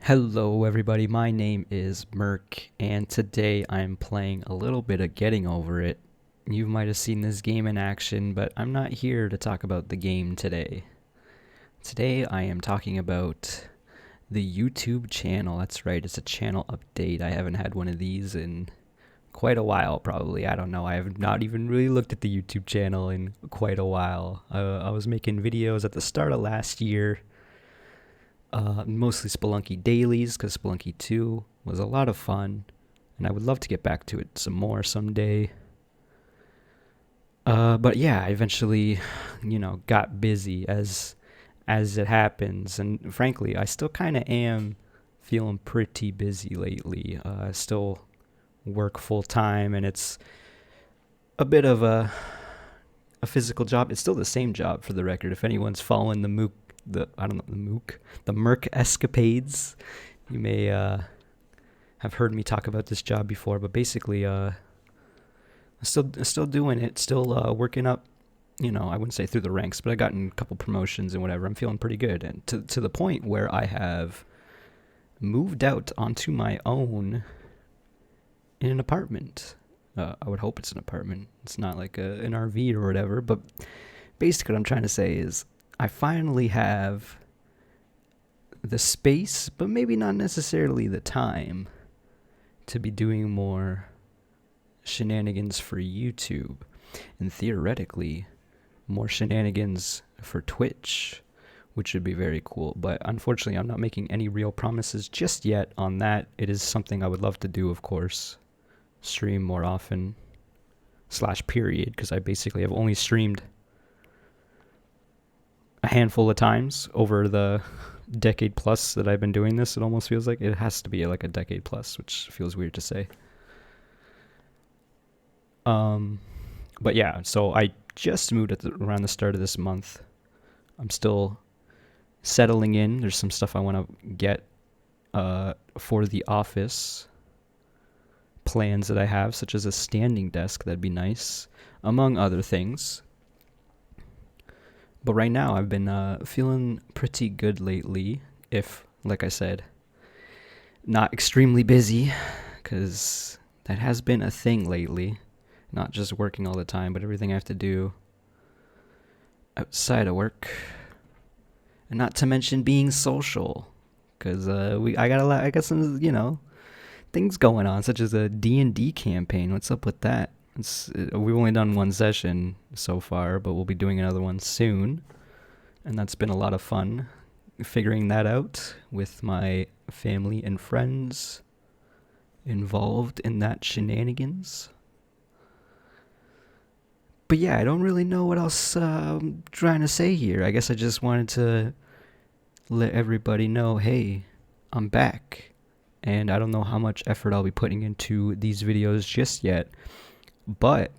Hello, everybody. My name is Merc, and today I'm playing a little bit of Getting Over It. You might have seen this game in action, but I'm not here to talk about the game today. Today I am talking about the YouTube channel. That's right, it's a channel update. I haven't had one of these in quite a while, probably. I don't know. I have not even really looked at the YouTube channel in quite a while. I was making videos at the start of last year, mostly Spelunky dailies, because Spelunky 2 was a lot of fun, and I would love to get back to it some more someday. But yeah, I eventually, got busy as it happens, and frankly, I still kind of am feeling pretty busy lately. I still work full time, and it's a bit of a physical job. It's still the same job, for the record. If anyone's following the Merc escapades, you may have heard me talk about this job before. But basically, still doing it, still working up. I wouldn't say through the ranks, but I gotten a couple promotions and whatever. I'm feeling pretty good, and to the point where I have moved out onto my own in an apartment. I would hope it's an apartment. It's not like an RV or whatever. But basically, what I'm trying to say is I finally have the space, but maybe not necessarily the time, to be doing more shenanigans for YouTube, and theoretically more shenanigans for Twitch, which would be very cool. But unfortunately, I'm not making any real promises just yet on that. It is something I would love to do, of course. Stream more often, / period, because I basically have only streamed a handful of times over the decade plus that I've been doing this. It almost feels like it has to be like a decade plus, which feels weird to say. But yeah, so I just moved around the start of this month. I'm still settling in. There's some stuff I want to get for the office plans that I have, such as a standing desk. That'd be nice, among other things. But right now, I've been feeling pretty good lately, if, like I said, not extremely busy, because that has been a thing lately. Not just working all the time, but everything I have to do outside of work. And not to mention being social, because I got some, things going on, such as a D&D campaign. What's up with that? We've only done one session so far, but we'll be doing another one soon. And that's been a lot of fun, figuring that out with my family and friends involved in that shenanigans. But yeah, I don't really know what else I'm trying to say here. I guess I just wanted to let everybody know, hey, I'm back. And I don't know how much effort I'll be putting into these videos just yet, but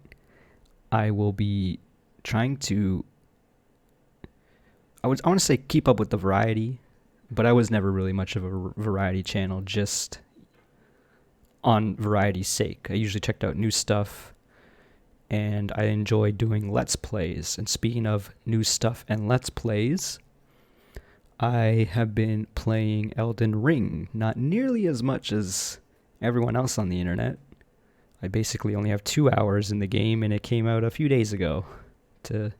I will be trying to, I want to say, keep up with the variety, but I was never really much of a variety channel, just on variety's sake. I usually checked out new stuff, and I enjoy doing Let's Plays. And speaking of new stuff and Let's Plays, I have been playing Elden Ring, not nearly as much as everyone else on the internet. I basically only have 2 hours in the game, and it came out a few days ago, to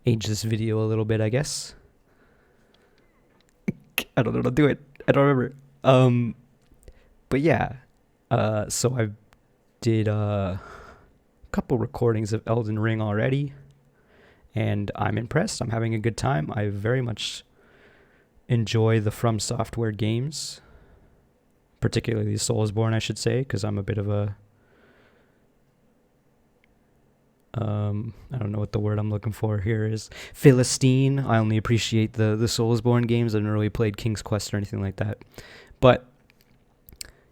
age this video a little bit, I guess. I don't know how to do it. I don't remember. But yeah, so I did a couple recordings of Elden Ring already, and I'm impressed. I'm having a good time. I very much enjoy the From Software games, particularly Soulsborne, I should say, because I'm a bit of a I don't know what the word I'm looking for here is. Philistine. I only appreciate the Soulsborne games. I haven't really played King's Quest or anything like that. But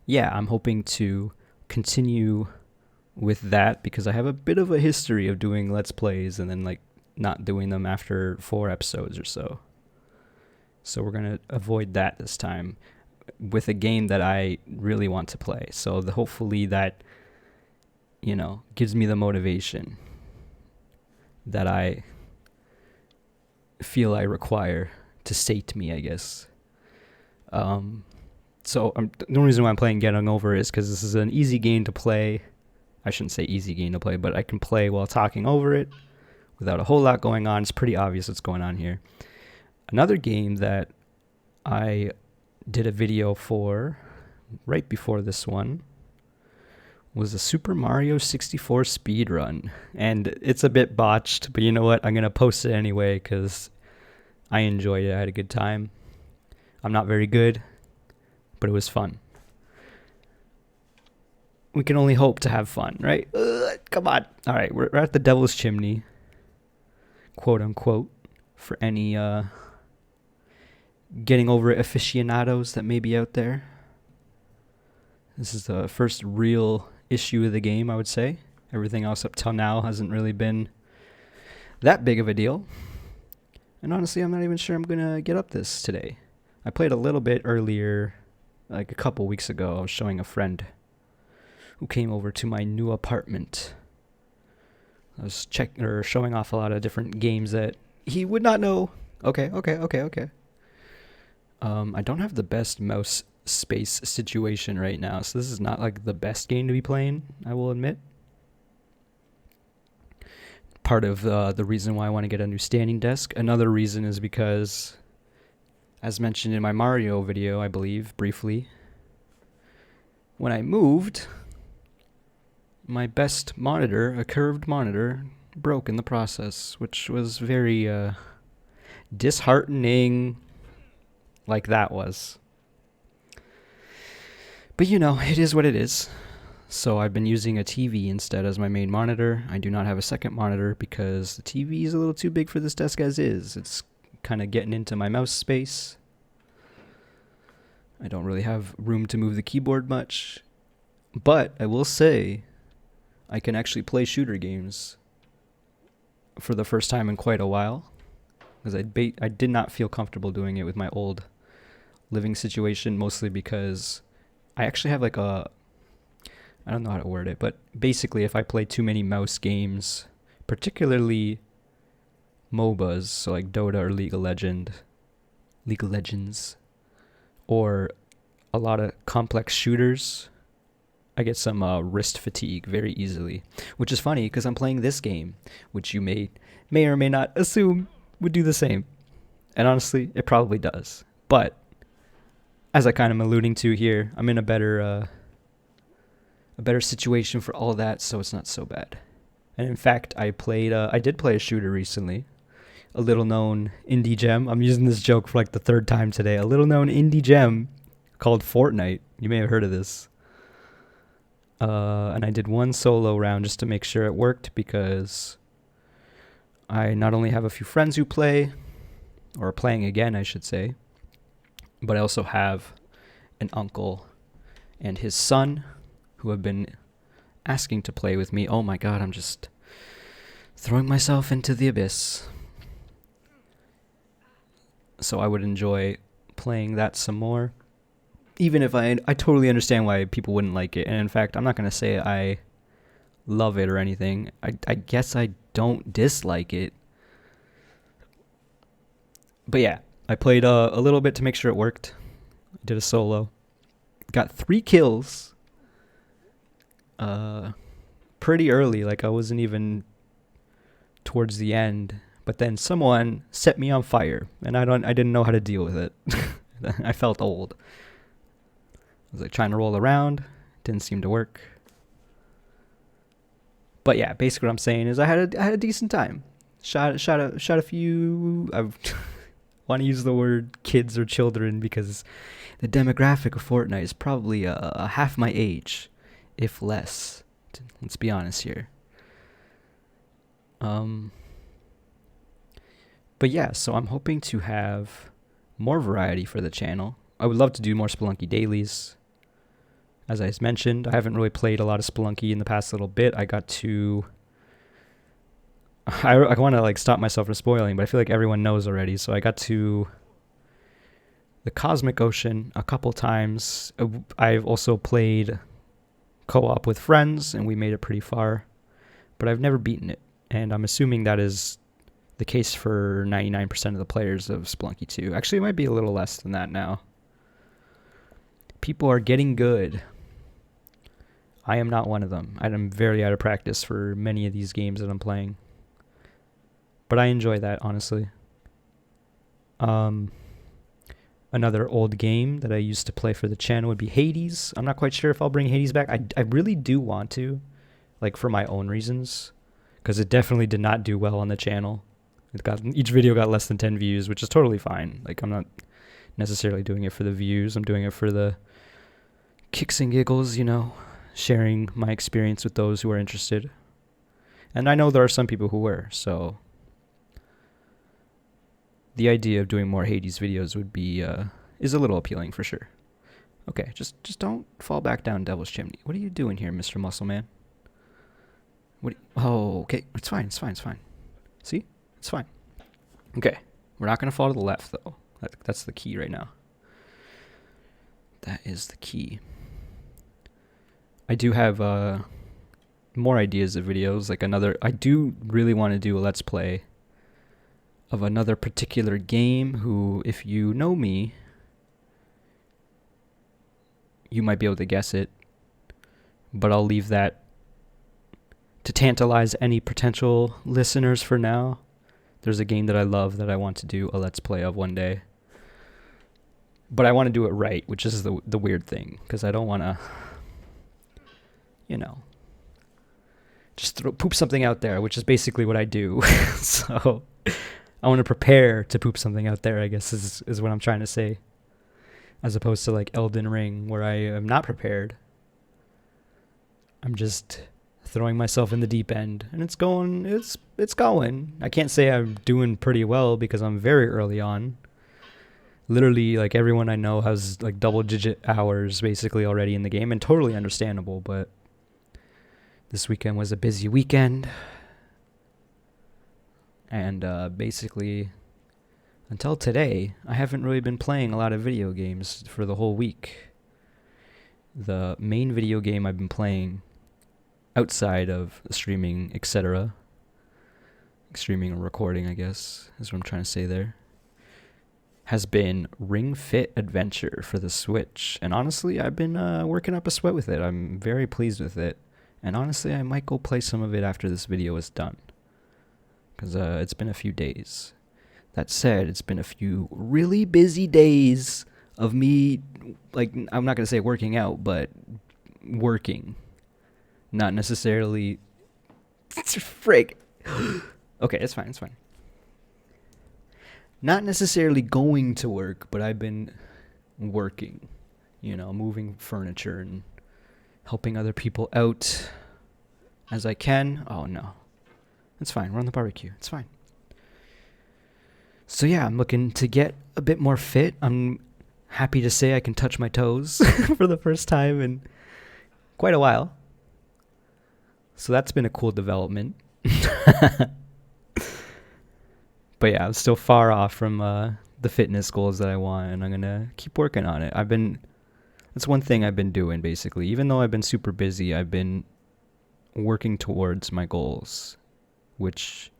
yeah, I'm hoping to continue with that, because I have a bit of a history of doing Let's Plays and then like not doing them after 4 episodes or so. So we're going to avoid that this time with a game that I really want to play. So hopefully that, gives me the motivation that I feel I require to sate me, I guess. So the only reason why I'm playing Getting Over is because this is an easy game to play. I shouldn't say easy game to play, but I can play while talking over it without a whole lot going on. It's pretty obvious what's going on here. Another game that I did a video for right before this one was a Super Mario 64 speedrun. And it's a bit botched, but you know what? I'm going to post it anyway because I enjoyed it. I had a good time. I'm not very good, but it was fun. We can only hope to have fun, right? Come on. All right, we're at the Devil's Chimney, quote unquote, for any Getting Over It aficionados that may be out there. This is the first real issue of the game, I would say. Everything else up till now hasn't really been that big of a deal. And honestly, I'm not even sure I'm going to get up this today. I played a little bit earlier, like a couple weeks ago. I was showing a friend who came over to my new apartment. I was showing off a lot of different games that he would not know. Okay. I don't have the best mouse space situation right now, so this is not like the best game to be playing, I will admit. Part of the reason why I want to get a new standing desk. Another reason is because, as mentioned in my Mario video, I believe, briefly, when I moved, my best monitor, a curved monitor, broke in the process, which was very disheartening, like that was. But you know, it is what it is. So I've been using a TV instead as my main monitor. I do not have a second monitor because the TV is a little too big for this desk as is. It's kind of getting into my mouse space. I don't really have room to move the keyboard much. But I will say, I can actually play shooter games for the first time in quite a while. Because I did not feel comfortable doing it with my old living situation, mostly because I actually have like I don't know how to word it, but basically if I play too many mouse games, particularly MOBAs, so like Dota or League of Legends, or a lot of complex shooters, I get some wrist fatigue very easily, which is funny because I'm playing this game, which you may or may not assume would do the same. And honestly, it probably does. But as I kind of am alluding to here, I'm in a better situation for all that, so it's not so bad. And in fact, I did play a shooter recently, a little known indie gem. I'm using this joke for like the third time today. A little known indie gem called Fortnite. You may have heard of this. And I did one solo round just to make sure it worked because I not only have a few friends who play, or are playing again, I should say, but I also have an uncle and his son who have been asking to play with me. Oh my god, I'm just throwing myself into the abyss. So I would enjoy playing that some more. Even if I totally understand why people wouldn't like it. And in fact, I'm not going to say I love it or anything. I guess I don't dislike it. But yeah, I played a little bit to make sure it worked. I did a solo. Got 3 kills. Pretty early, like I wasn't even towards the end. But then someone set me on fire, and I didn't know how to deal with it. I felt old. I was like trying to roll around, didn't seem to work. But yeah, basically what I'm saying is I had a decent time. Shot a few. I want to use the word kids or children because the demographic of Fortnite is probably half my age, if less. Let's be honest here. But yeah, so I'm hoping to have more variety for the channel. I would love to do more Spelunky dailies. As I mentioned, I haven't really played a lot of Spelunky in the past little bit. I got to... I want to like stop myself from spoiling, but I feel like everyone knows already. So I got to the Cosmic Ocean a couple times. I've also played co-op with friends, and we made it pretty far. But I've never beaten it, and I'm assuming that is the case for 99% of the players of Spelunky 2. Actually, it might be a little less than that now. People are getting good. I am not one of them. I'm very out of practice for many of these games that I'm playing. But I enjoy that, honestly. Another old game that I used to play for the channel would be Hades. I'm not quite sure if I'll bring Hades back. I really do want to, like for my own reasons, because it definitely did not do well on the channel. Each video got less than 10 views, which is totally fine. Like, I'm not necessarily doing it for the views. I'm doing it for the kicks and giggles, sharing my experience with those who are interested. And I know there are some people who were, so the idea of doing more Hades videos would be is a little appealing for sure. Okay, just don't fall back down Devil's Chimney. What are you doing here, Mr. Muscle Man? Oh, okay. It's fine. See? It's fine. Okay. We're not going to fall to the left, though. That's the key right now. That is the key. I do have more ideas of videos. I do really want to do a Let's Play of another particular game who, if you know me, you might be able to guess it. But I'll leave that to tantalize any potential listeners for now. There's a game that I love that I want to do a Let's Play of one day. But I want to do it right, which is the weird thing, because I don't want to, just poop something out there, which is basically what I do. So I want to prepare to poop something out there, I guess, is what I'm trying to say. As opposed to like Elden Ring, where I am not prepared. I'm just throwing myself in the deep end, and it's going. I can't say I'm doing pretty well because I'm very early on. Literally, like, everyone I know has like double-digit hours basically already in the game, and totally understandable, but this weekend was a busy weekend. And basically, until today, I haven't really been playing a lot of video games for the whole week. The main video game I've been playing outside of streaming, etc., streaming or recording, I guess, is what I'm trying to say there, has been Ring Fit Adventure for the Switch. And honestly, I've been working up a sweat with it. I'm very pleased with it. And honestly, I might go play some of it after this video is done, because it's been a few days. That said, it's been a few really busy days of me, like, I'm not going to say working out, but working. Not necessarily... Frig. Okay, it's fine. Not necessarily going to work, but I've been working. Moving furniture and helping other people out as I can. Oh, no. It's fine. We're on the barbecue. It's fine. So, yeah, I'm looking to get a bit more fit. I'm happy to say I can touch my toes for the first time in quite a while. So that's been a cool development. But yeah, I'm still far off from the fitness goals that I want, and I'm going to keep working on it. That's one thing I've been doing, basically. Even though I've been super busy, I've been working towards my goals, which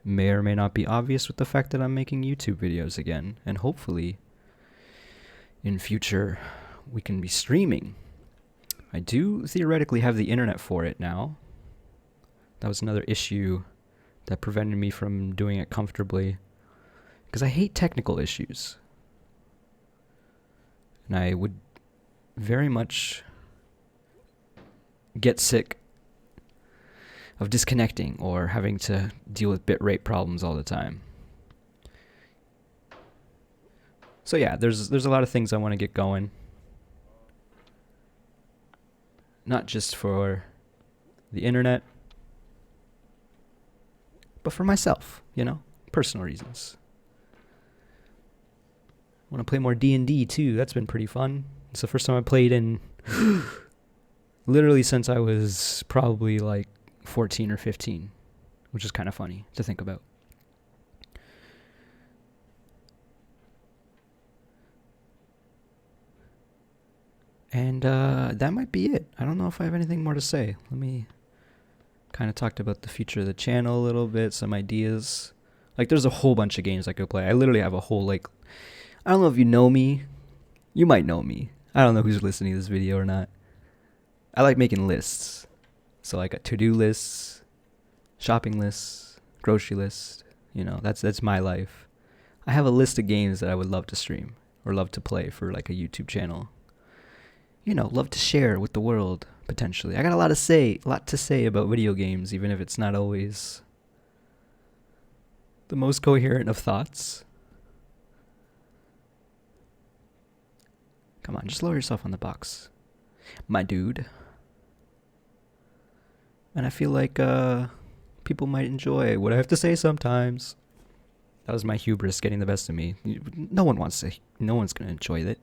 may or may not be obvious with the fact that I'm making YouTube videos again. And hopefully, in future, we can be streaming. I do theoretically have the internet for it now. That was another issue that prevented me from doing it comfortably, because I hate technical issues. And I would very much get sick of disconnecting or having to deal with bitrate problems all the time. So yeah, there's a lot of things I want to get going. Not just for the internet, but for myself, personal reasons. I want to play more D&D too. That's been pretty fun. It's the first time I played in literally since I was probably like 14 or 15, which is kind of funny to think about. And that might be it. I don't know if I have anything more to say. Let me kind of talked about the future of the channel a little bit, some ideas. Like, there's a whole bunch of games I could play. I literally have a whole, I don't know if you know me. You might know me. I don't know who's listening to this video or not. I like making lists. So like a to-do list, shopping list, grocery list. You know, that's my life. I have a list of games that I would love to stream or love to play for like a YouTube channel. You know, love to share with the world potentially. I got a lot to say about video games, even if it's not always the most coherent of thoughts. Come on, just lower yourself on the box, my dude. And I feel like people might enjoy what I have to say sometimes. That was my hubris getting the best of me. No one's gonna enjoy it.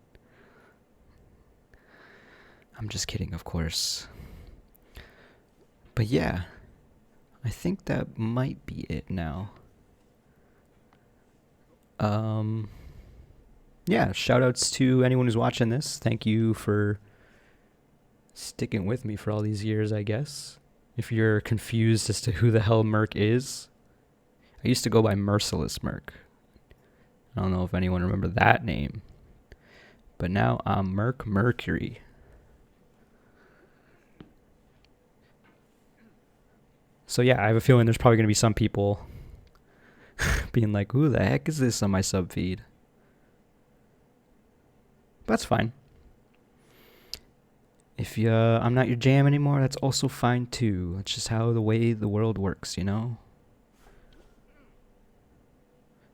I'm just kidding, of course. But yeah, I think that might be it now. Yeah, shout outs to anyone who's watching this. Thank you for sticking with me for all these years, I guess. If you're confused as to who the hell Merc is, I used to go by Merciless Merc. I don't know if anyone remember that name. But now I'm Merc Mercury. So yeah, I have a feeling there's probably going to be some people being like, who the heck is this on my sub feed? That's fine. If I'm not your jam anymore, that's also fine too. That's just how the way the world works, you know?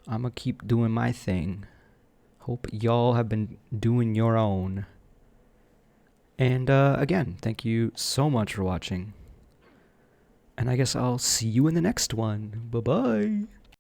I'm gonna keep doing my thing. Hope y'all have been doing your own. And again, thank you so much for watching. And I guess I'll see you in the next one. Bye-bye.